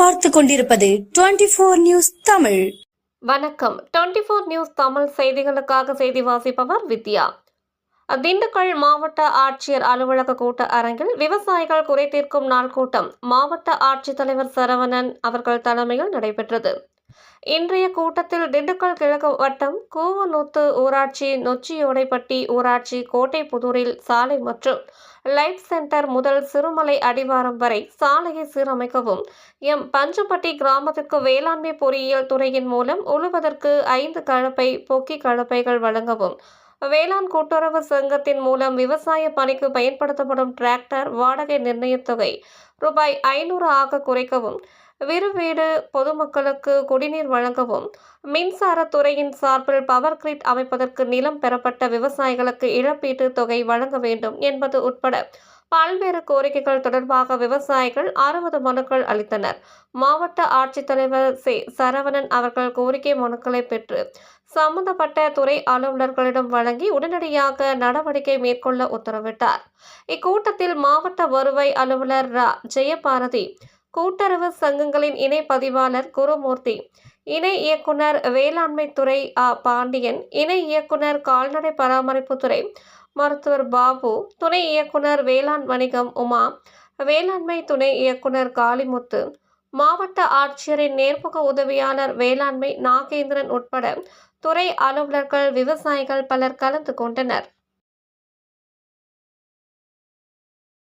பார்த்து கொண்டிருப்பது 24 நியூஸ் தமிழ். வணக்கம். 24 நியூஸ் தமிழ் செய்திகளுக்காக செய்தி வாசிப்பவர் வித்யா. திண்டுக்கல் மாவட்ட ஆட்சியர் அலுவலக கூட்ட அரங்கில் விவசாயிகள் குறை தீர்க்கும் நாள் கூட்டம் மாவட்ட ஆட்சித்தலைவர் சரவணன் அவர்கள் தலைமையில் நடைபெற்றது. இன்றைய கூட்டத்தில் திண்டுக்கல் கிழக்கு வட்டம் கூவநூத்து ஊராட்சி, நொச்சியோடைப்பட்டி ஊராட்சி, கோட்டைப்புதூரில் சாலை மற்றும் லைட் சென்டர் முதல் சிறுமலை அடிவாரம் வரை சாலையை சீரமைக்கவும், பஞ்சப்பட்டி கிராமத்திற்கு வேளாண்மை பொறியியல் துறையின் மூலம் உழுவதற்கு 5 கலப்பை பொக்கி கலப்பைகள் வழங்கவும், வேளாண் கூட்டுறவு சங்கத்தின் மூலம் விவசாய பணிக்கு பயன்படுத்தப்படும் டிராக்டர் வாடகை நிர்ணயத் தொகை ரூபாய் 500 ஆக குறைக்கவும், வீடு பொதுமக்களுக்கு குடிநீர் வழங்கவும், மின்சாரத்துறையின் சார்பில் பவர் கிரிட் அமைப்பதற்கு நிலம் பெறப்பட்ட விவசாயிகளுக்கு இழப்பீட்டு தொகை வழங்க வேண்டும் என்பது உட்பட பல்வேறு கோரிக்கைகள் தொடர்பாக விவசாயிகள் 60 மனுக்கள் அளித்தனர். மாவட்ட ஆட்சித்தலைவர் சரவணன் அவர்கள் கோரிக்கை மனுக்களை பெற்று சம்பந்தப்பட்ட துறை அலுவலர்களிடம் வழங்கி உடனடியாக நடவடிக்கை மேற்கொள்ள உத்தரவிட்டார். இக்கூட்டத்தில் மாவட்ட வருவாய் அலுவலர் ஜெயபாரதி, கூட்டுறவு சங்கங்களின் இணை பதிவாளர் குருமூர்த்தி, இணை இயக்குனர் வேளாண்மை துறை பாண்டியன், இணை இயக்குனர் கால்நடை பராமரிப்புத்துறை மருத்துவர் பாபு, துணை இயக்குனர் வேளாண் வணிகம் உமா, வேளாண்மை துணை இயக்குனர் காளிமுத்து, மாவட்ட ஆட்சியரின் நேர்முக உதவியாளர் வேளாண்மை நாகேந்திரன் உட்பட துறை அலுவலர்கள், விவசாயிகள் பலர் கலந்து கொண்டனர்.